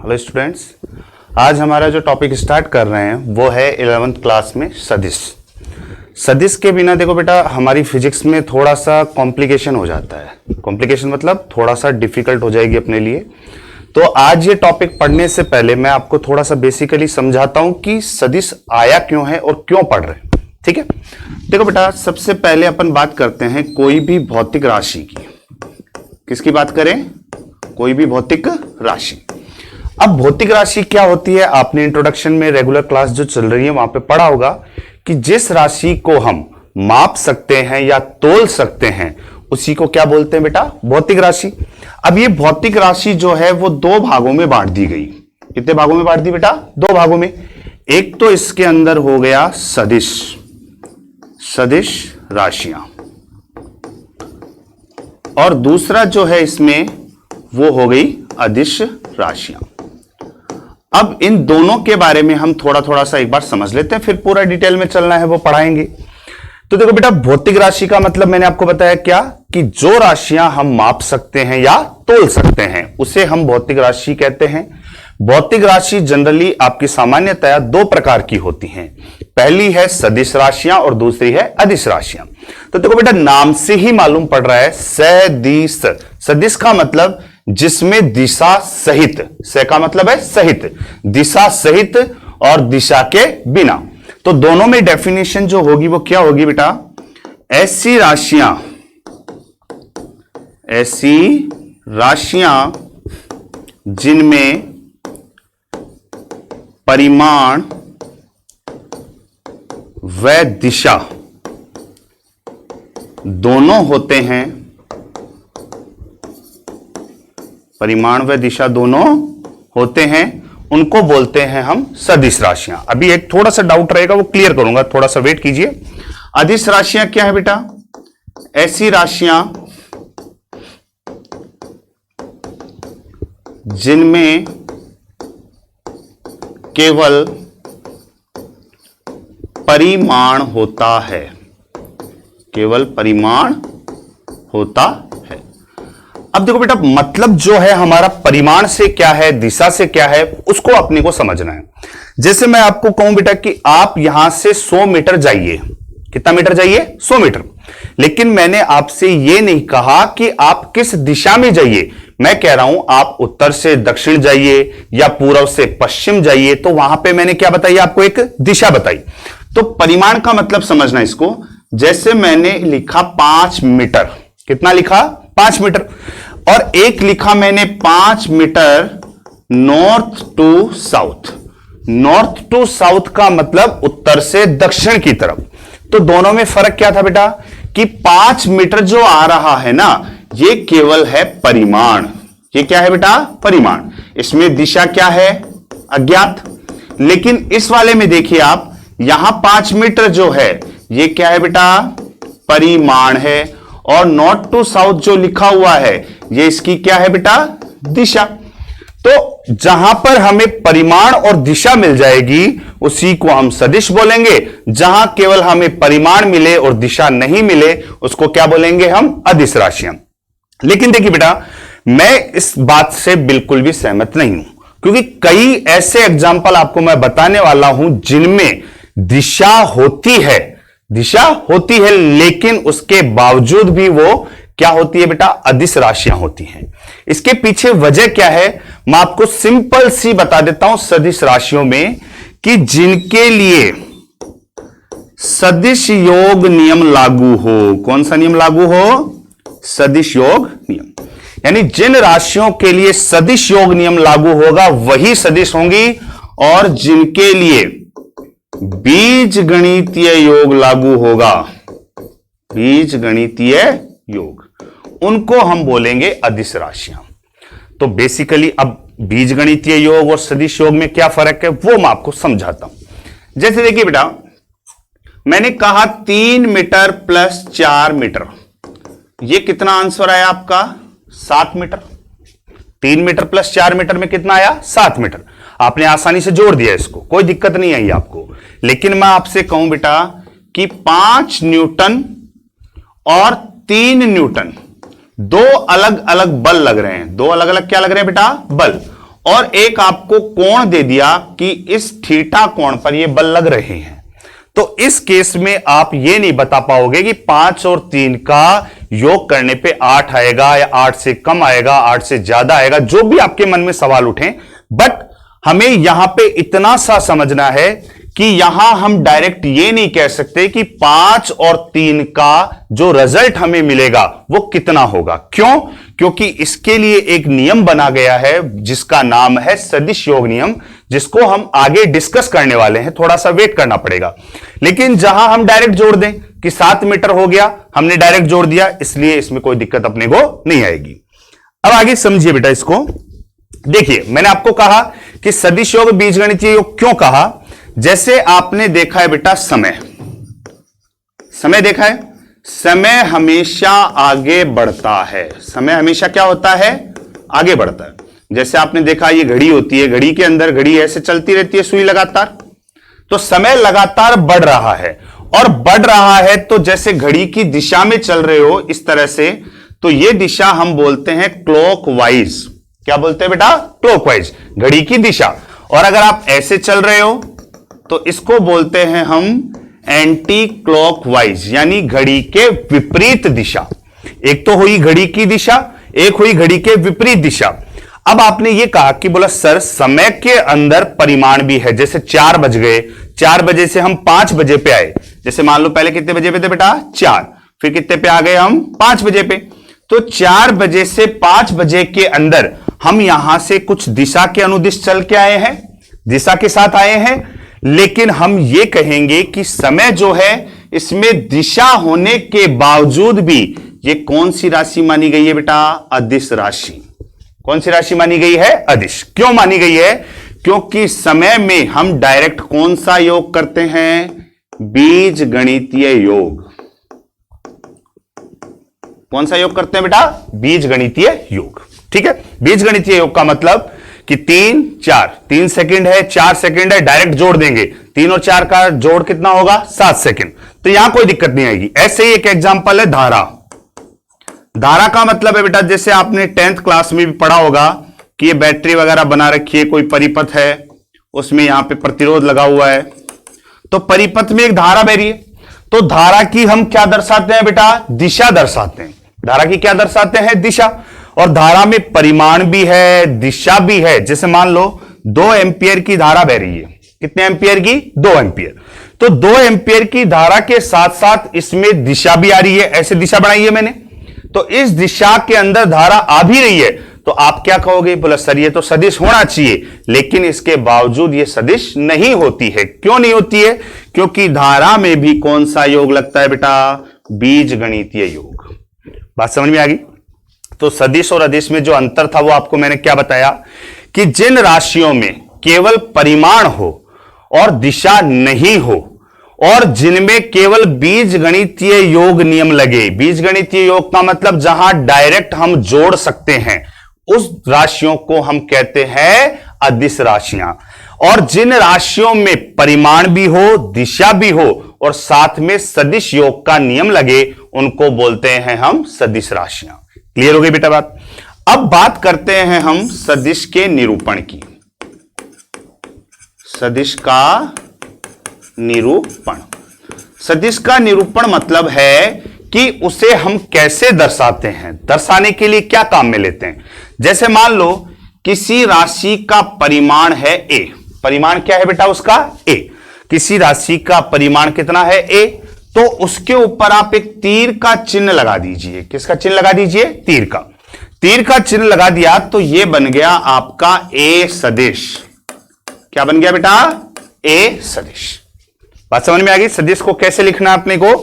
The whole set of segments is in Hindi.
हेलो स्टूडेंट्स, आज हमारा जो टॉपिक स्टार्ट कर रहे हैं वो है 11th क्लास में सदिश। सदिश के बिना देखो बेटा हमारी फिजिक्स में थोड़ा सा कॉम्प्लिकेशन हो जाता है। कॉम्प्लिकेशन मतलब थोड़ा सा डिफिकल्ट हो जाएगी अपने लिए। तो आज ये टॉपिक पढ़ने से पहले मैं आपको थोड़ा सा बेसिकली समझाता हूं कि सदिश आया क्यों है और क्यों पढ़ रहे हैं। ठीक है, देखो बेटा सबसे पहले अपन बात करते हैं कोई भी भौतिक राशि की। किसकी बात करें? कोई भी भौतिक राशि। अब भौतिक राशि क्या होती है? आपने इंट्रोडक्शन में रेगुलर क्लास जो चल रही है वहां पे पढ़ा होगा कि जिस राशि को हम माप सकते हैं या तोल सकते हैं उसी को क्या बोलते हैं बेटा? भौतिक राशि। अब ये भौतिक राशि जो है वो दो भागों में बांट दी गई। कितने भागों में बांट दी बेटा? दो भागों में। एक तो इसके अंदर हो गया सदिश, सदिश राशियां, और दूसरा जो है इसमें वो हो गई अदिश राशियां। अब इन दोनों के बारे में हम थोड़ा थोड़ा सा एक बार समझ लेते हैं, फिर पूरा डिटेल में चलना है वो पढ़ाएंगे। तो देखो बेटा भौतिक राशि का मतलब मैंने आपको बताया क्या कि जो राशियां हम माप सकते हैं या तोल सकते हैं उसे हम भौतिक राशि कहते हैं। भौतिक राशि जनरली आपकी सामान्यतया दो प्रकार की होती हैं। पहली है सदिश राशियां और दूसरी है अदिश राशियां। तो देखो बेटा नाम से ही मालूम पड़ रहा है सदिश। सदिश का मतलब जिसमें दिशा सहित, से का मतलब है सहित, दिशा सहित और दिशा के बिना। तो दोनों में डेफिनेशन जो होगी वो क्या होगी बेटा? ऐसी राशियां जिनमें परिमाण व दिशा दोनों होते हैं, परिमाण व दिशा दोनों होते हैं, उनको बोलते हैं हम सदिश राशियां। अभी एक थोड़ा सा डाउट रहेगा वो क्लियर करूंगा, थोड़ा सा वेट कीजिए। अदिश राशियां क्या है बेटा? ऐसी राशियां जिनमें केवल परिमाण होता है, केवल परिमाण होता है। अब देखो बेटा मतलब जो है हमारा परिमाण से क्या है, दिशा से क्या है, उसको अपने को समझना है। जैसे मैं आपको कहूं बेटा कि आप यहां से 100 मीटर जाइए। कितना मीटर जाइए? 100 मीटर। लेकिन मैंने आपसे यह नहीं कहा कि आप किस दिशा में जाइए। मैं कह रहा हूं आप उत्तर से दक्षिण जाइए या पूर्व से पश्चिम जाइए। तो वहां पे मैंने क्या बताई? आपको एक दिशा बताई। तो परिमाण का मतलब समझना इसको। जैसे मैंने लिखा 5 मीटर, कितना लिखा? 5 मीटर, और एक लिखा मैंने 5 metre north to south. North to south का मतलब उत्तर से दक्षिण की तरफ। तो दोनों में फर्क क्या था बेटा कि 5 मीटर जो आ रहा है ना ये केवल है परिमाण। ये क्या है बेटा? परिमाण। इसमें दिशा क्या है? अज्ञात। लेकिन इस वाले में देखिए आप, यहां 5 मीटर जो है ये क्या है बेटा? परिमाण है। और नॉर्थ टू साउथ जो लिखा हुआ है ये इसकी क्या है बेटा? दिशा। तो जहां पर हमें परिमाण और दिशा मिल जाएगी उसी को हम सदिश बोलेंगे। जहां केवल हमें परिमाण मिले और दिशा नहीं मिले उसको क्या बोलेंगे? हम अदिश राशियां। लेकिन देखिए बेटा मैं इस बात से बिल्कुल भी सहमत नहीं हूं, क्योंकि कई ऐसे एग्जाम्पल आपको मैं बताने वाला हूं जिनमें दिशा होती है लेकिन उसके बावजूद भी वो क्या होती है बेटा? अदिश राशियां होती हैं। इसके पीछे वजह क्या है मैं आपको सिंपल सी बता देता हूं। सदिश राशियों में कि जिनके लिए सदिश योग नियम लागू हो। कौन सा नियम लागू हो? सदिश योग नियम। यानी जिन राशियों के लिए सदिश योग नियम लागू होगा वही सदिश होंगी, और जिनके लिए बीज गणितीय योग लागू होगा, बीज गणितीय योग, उनको हम बोलेंगे अदिश राशियां। तो बेसिकली अब बीज गणितीय योग और सदिश योग में क्या फर्क है वो मैं आपको समझाता हूं। जैसे देखिए बेटा मैंने कहा 3 मीटर प्लस 4 मीटर, ये कितना आंसर आया आपका? 7 मीटर। 3 मीटर प्लस 4 मीटर में कितना आया? 7 मीटर। आपने आसानी से जोड़ दिया इसको, कोई दिक्कत नहीं आई आपको। लेकिन मैं आपसे कहूं बेटा कि 5 न्यूटन और 3 न्यूटन दो अलग अलग बल लग रहे हैं। दो अलग अलग क्या लग रहे हैं बेटा? बल। और एक आपको कोण दे दिया कि इस थीटा कोण पर ये बल लग रहे हैं, तो इस केस में आप ये नहीं बता पाओगे कि 5 और 3 का योग करने पे 8 आएगा या 8 से कम आएगा, 8 से ज्यादा आएगा, जो भी आपके मन में सवाल उठे। बट हमें यहां पे इतना सा समझना है कि यहां हम डायरेक्ट ये नहीं कह सकते कि 5 और 3 का जो रिजल्ट हमें मिलेगा वो कितना होगा। क्यों? क्योंकि इसके लिए एक नियम बना गया है जिसका नाम है सदिश योग नियम, जिसको हम आगे डिस्कस करने वाले हैं, थोड़ा सा वेट करना पड़ेगा। लेकिन जहां हम डायरेक्ट जोड़ दें कि 7 मीटर हो गया, हमने डायरेक्ट जोड़ दिया, इसलिए इसमें कोई दिक्कत अपने को नहीं आएगी। अब आगे समझिए बेटा इसको। देखिए, मैंने आपको कहा कि सदिश योग बीजगणितीय योग क्यों कहा। जैसे आपने देखा है बेटा समय देखा है, समय हमेशा आगे बढ़ता है। समय हमेशा क्या होता है? आगे बढ़ता है। जैसे आपने देखा ये घड़ी होती है, घड़ी के अंदर घड़ी ऐसे चलती रहती है सुई लगातार, तो समय लगातार बढ़ रहा है। और बढ़ रहा है तो जैसे घड़ी की दिशा में चल रहे हो इस तरह से, तो ये दिशा हम बोलते हैं क्लॉकवाइज। क्या बोलते हैं बेटा? क्लॉकवाइज, घड़ी की दिशा। और अगर आप ऐसे चल रहे हो तो इसको बोलते हैं हम एंटी क्लॉकवाइज, यानी घड़ी के विपरीत दिशा। एक तो हुई घड़ी की दिशा, एक हुई घड़ी के विपरीत दिशा। अब आपने ये कहा कि बोला सर समय के अंदर परिमाण भी है, जैसे 4 बज गए, 4 बजे से हम 5 बजे पे आए। जैसे मान लो पहले कितने बजे पे थे बेटा? 4, फिर कितने पे आ गए हम? 5 बजे पे। तो 4 बजे से 5 बजे के अंदर हम यहां से कुछ दिशा के अनुदिश चल के आए हैं, दिशा के साथ आए हैं। लेकिन हम ये कहेंगे कि समय जो है इसमें दिशा होने के बावजूद भी ये कौन सी राशि मानी गई है बेटा? अदिश राशि। कौन सी राशि मानी गई है? अदिश। क्यों मानी गई है? क्योंकि समय में हम डायरेक्ट कौन सा योग करते हैं? बीज गणितीय योग। कौन सा योग करते हैं बेटा? बीज गणितीय योग। ठीक है, बीज गणितीय योग का मतलब कि 3, 4, 3 सेकंड है, 4 सेकंड है, डायरेक्ट जोड़ देंगे। 3 और 4 का जोड़ कितना होगा? 7 सेकंड। तो यहां कोई दिक्कत नहीं आएगी। ऐसे ही एक एग्जांपल है धारा। धारा का मतलब है बेटा, जैसे आपने 10th क्लास में भी पढ़ा होगा कि ये बैटरी वगैरह बना रखी है, कोई परिपथ है, उसमें यहां पे प्रतिरोध लगा हुआ है, तो परिपथ में एक धारा बह रही है। तो धारा की हम क्या दर्शाते हैं बेटा? दिशा दर्शाते हैं। धारा की क्या दर्शाते हैं? दिशा। और धारा में परिमाण भी है, दिशा भी है। जैसे मान लो 2 एम्पियर की धारा बह रही है। कितने एम्पियर की? 2 एम्पियर। तो 2 एम्पियर की धारा के साथ साथ इसमें दिशा भी आ रही है, ऐसे दिशा बनाई है मैंने। तो इस दिशा के अंदर धारा आ भी रही है, तो आप क्या कहोगे? बोला सर ये तो सदिश होना चाहिए, लेकिन इसके बावजूद ये सदिश नहीं होती है। क्यों नहीं होती है? क्योंकि धारा में भी कौन सा योग लगता है बेटा? बीज गणितीय योग। बात समझ में आ गई? तो सदिश और अदिश में जो अंतर था वो आपको मैंने क्या बताया कि जिन राशियों में केवल परिमाण हो और दिशा नहीं हो, और जिनमें केवल बीज गणितीय योग नियम लगे, बीज गणितीय योग का मतलब जहां डायरेक्ट हम जोड़ सकते हैं, उस राशियों को हम कहते हैं अदिश राशियां। और जिन राशियों में परिमाण भी हो, दिशा भी हो और साथ में सदिश योग का नियम लगे, उनको बोलते हैं हम सदिश राशियां। क्लियर हो गई बेटा बात? अब बात करते हैं हम सदिश के निरूपण की। सदिश का निरूपण। सदिश का निरूपण मतलब है कि उसे हम कैसे दर्शाते हैं, दर्शाने के लिए क्या काम में लेते हैं। जैसे मान लो किसी राशि का परिमाण है a। परिमाण क्या है बेटा उसका? a। किसी राशि का परिमाण कितना है? a। तो उसके ऊपर आप एक तीर का चिन्ह लगा दीजिए। किसका चिन्ह लगा दीजिए? तीर का। तीर का चिन्ह लगा दिया तो यह बन गया आपका a सदिश। क्या बन गया बेटा? a सदिश। बात समझ में आ गई? सदिश को कैसे लिखना है अपने को?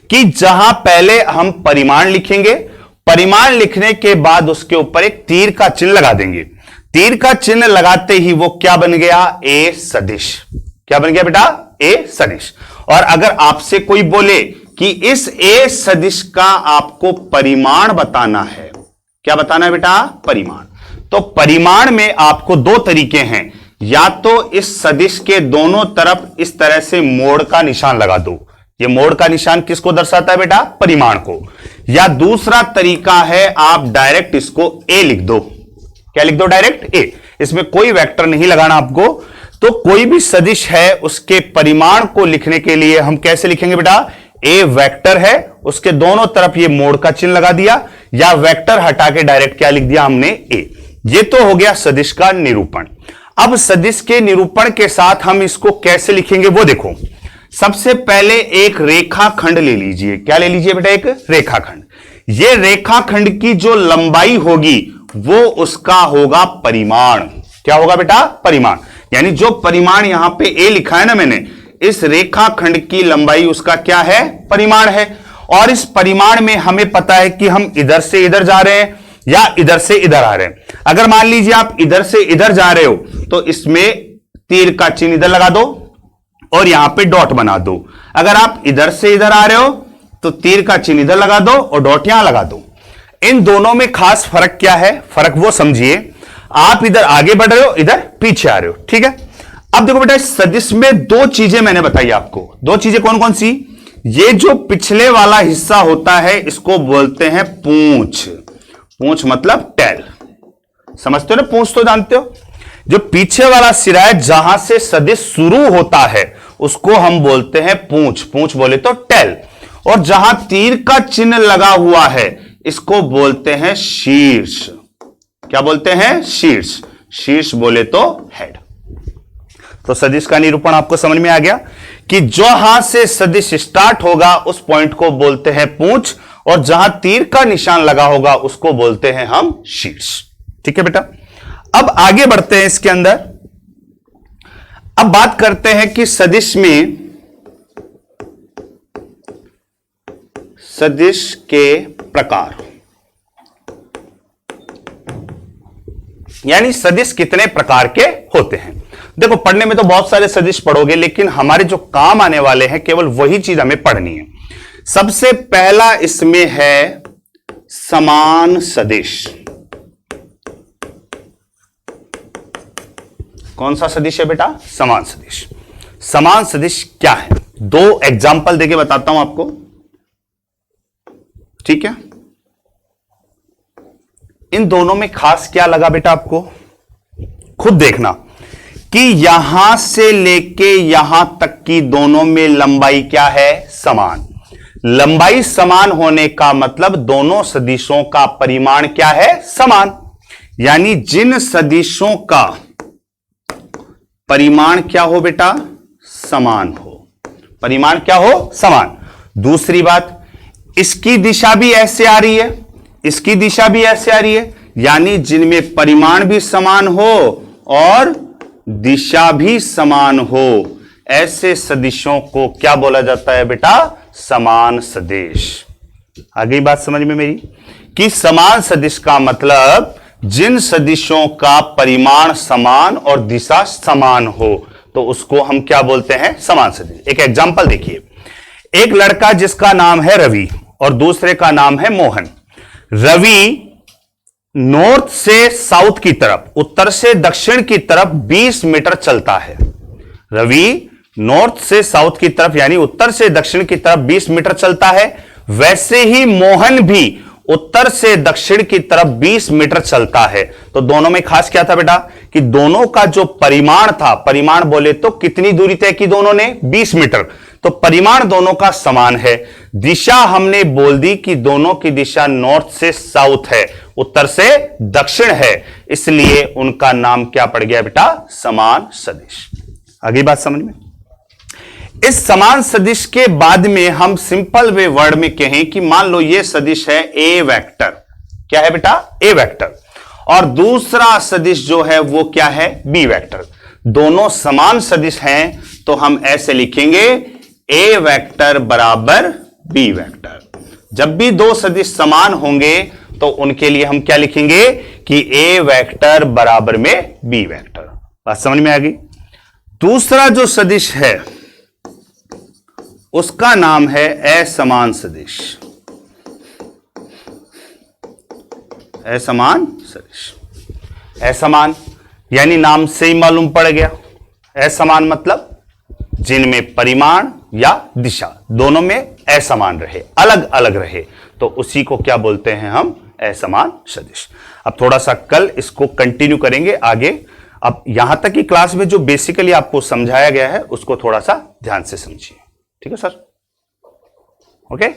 कि जहां पहले हम परिमाण लिखेंगे, परिमाण लिखने के बाद उसके ऊपर एक तीर का चिन्ह लगा देंगे। तीर का चिन्ह लगाते ही वो क्या बन गया? a सदिश। क्या बन गया बेटा? a सदिश। और अगर आपसे कोई बोले कि इस a सदिश का आपको परिमाण बताना है, क्या बताना है बेटा? परिमाण। तो परिमाण में आपको 2 तरीके हैं, या तो इस सदिश के दोनों तरफ इस तरह से मोड़ का निशान लगा दो। ये मोड़ का निशान किसको दर्शाता है बेटा? परिमाण को। या दूसरा तरीका है आप डायरेक्ट इसको a लिख दो। क्या लिख दो डायरेक्ट ए, इसमें कोई वेक्टर नहीं लगाना आपको। तो कोई भी सदिश है उसके परिमाण को लिखने के लिए हम कैसे लिखेंगे बेटा, ए वेक्टर है, उसके दोनों तरफ ये मोड़ का चिन्ह लगा दिया, या वेक्टर हटा के डायरेक्ट क्या लिख दिया हमने ए। ये तो हो गया सदिश का निरूपण। अब सदिश के निरूपण के साथ हम इसको कैसे लिखेंगे वो देखो। सबसे पहले एक रेखाखंड ले लीजिए। क्या ले लीजिए बेटा, एक रेखाखंड। ये रेखाखंड की जो लंबाई होगी वो उसका होगा परिमाण। क्या होगा बेटा, परिमाण। यानी जो परिमाण यहां पे ए लिखा है ना मैंने, इस रेखाखंड की लंबाई उसका क्या है, परिमाण है। और इस परिमाण में हमें पता है कि हम इधर से इधर जा रहे हैं या इधर से इधर आ रहे हैं। अगर मान लीजिए आप इधर से इधर जा रहे हो तो इसमें तीर का चिन्ह इधर लगा दो और यहां पे डॉट बना दो। अगर आप इधर से इधर आ रहे हो तो तीर का चिन्ह इधर लगा दो और डॉट यहां लगा दो। इन दोनों में खास फर्क क्या है, फर्क वो समझिए। आप इधर आगे बढ़ रहे हो, इधर पीछे आ रहे हो, ठीक है। अब देखो बेटा, इस सदिश में दो चीजें मैंने बताई आपको। दो चीजें कौन कौन सी, ये जो पिछले वाला हिस्सा होता है इसको बोलते हैं पूंछ। पूंछ मतलब टेल, समझते हो ना, पूंछ तो जानते हो। जो पीछे वाला सिरा है जहां से सदिश शुरू होता है उसको हम बोलते हैं पूंछ। पूंछ बोले तो टेल। और जहां तीर का चिन्ह लगा हुआ है इसको बोलते हैं शीर्ष। क्या बोलते हैं, शीर्ष। शीर्ष बोले तो हेड। तो सदिश का निरूपण आपको समझ में आ गया कि जहां से सदिश स्टार्ट होगा उस पॉइंट को बोलते हैं पूंछ, और जहां तीर का निशान लगा होगा उसको बोलते हैं हम शीर्ष। ठीक है बेटा। अब आगे बढ़ते हैं इसके अंदर। अब बात करते हैं कि सदिश में, सदिश के प्रकार, यानी सदिश कितने प्रकार के होते हैं। देखो, पढ़ने में तो बहुत सारे सदिश पढ़ोगे, लेकिन हमारे जो काम आने वाले हैं केवल वही चीज हमें पढ़नी है। सबसे पहला इसमें है समान सदिश। कौन सा सदिश है बेटा, समान सदिश। समान सदिश क्या है, दो एग्जाम्पल देके बताता हूं आपको, ठीक है। इन दोनों में खास क्या लगा बेटा आपको, खुद देखना कि यहां से लेके यहां तक की दोनों में लंबाई क्या है, समान। लंबाई समान होने का मतलब दोनों सदिशों का परिमाण क्या है, समान। यानी जिन सदिशों का परिमाण क्या हो बेटा, समान हो। परिमाण क्या हो, समान। दूसरी बात, इसकी दिशा भी ऐसे आ रही है, इसकी दिशा भी ऐसे आ रही है, यानी जिनमें परिमाण भी समान हो और दिशा भी समान हो, ऐसे सदिशों को क्या बोला जाता है बेटा, समान सदिश। आगे बात समझ में मेरी, कि समान सदिश का मतलब जिन सदिशों का परिमाण समान और दिशा समान हो तो उसको हम क्या बोलते हैं, समान सदिश। एक एग्जांपल देखिए, एक लड़का जिसका नाम है रवि और दूसरे का नाम है मोहन। रवि नॉर्थ से साउथ की तरफ, उत्तर से दक्षिण की तरफ 20 मीटर चलता है। रवि नॉर्थ से साउथ की तरफ यानी उत्तर से दक्षिण की तरफ 20 मीटर चलता है। वैसे ही मोहन भी उत्तर से दक्षिण की तरफ 20 मीटर चलता है। तो दोनों में खास क्या था बेटा, कि दोनों का जो परिमाण था, परिमाण बोले तो कितनी दूरी तय की दोनों ने, 20 मीटर। तो परिमाण दोनों का समान है। दिशा हमने बोल दी कि दोनों की दिशा नॉर्थ से साउथ है, उत्तर से दक्षिण है, इसलिए उनका नाम क्या पड़ गया बेटा, समान सदिश। आगे बात समझ में। इस समान सदिश के बाद में हम सिंपल वे वर्ड में कहें कि मान लो ये सदिश है ए वेक्टर। क्या है बेटा, ए वेक्टर। और दूसरा सदिश जो है वो क्या है, बी वेक्टर। दोनों समान सदिश हैं तो हम ऐसे लिखेंगे ए वेक्टर बराबर बी वेक्टर। जब भी दो सदिश समान होंगे तो उनके लिए हम क्या लिखेंगे कि ए वेक्टर बराबर में बी वेक्टर। बात समझ में आ गई। दूसरा जो सदिश है उसका नाम है असमान सदिश। असमान सदिश। असमान यानी नाम से ही मालूम पड़ गया, असमान मतलब जिनमें परिमाण या दिशा दोनों में असमान रहे, अलग अलग रहे, तो उसी को क्या बोलते हैं हम, असमान सदिश। अब थोड़ा सा कल इसको कंटिन्यू करेंगे आगे। अब यहां तक की क्लास में जो बेसिकली आपको समझाया गया है उसको थोड़ा सा ध्यान से समझिए, ठीक है सर? ओके।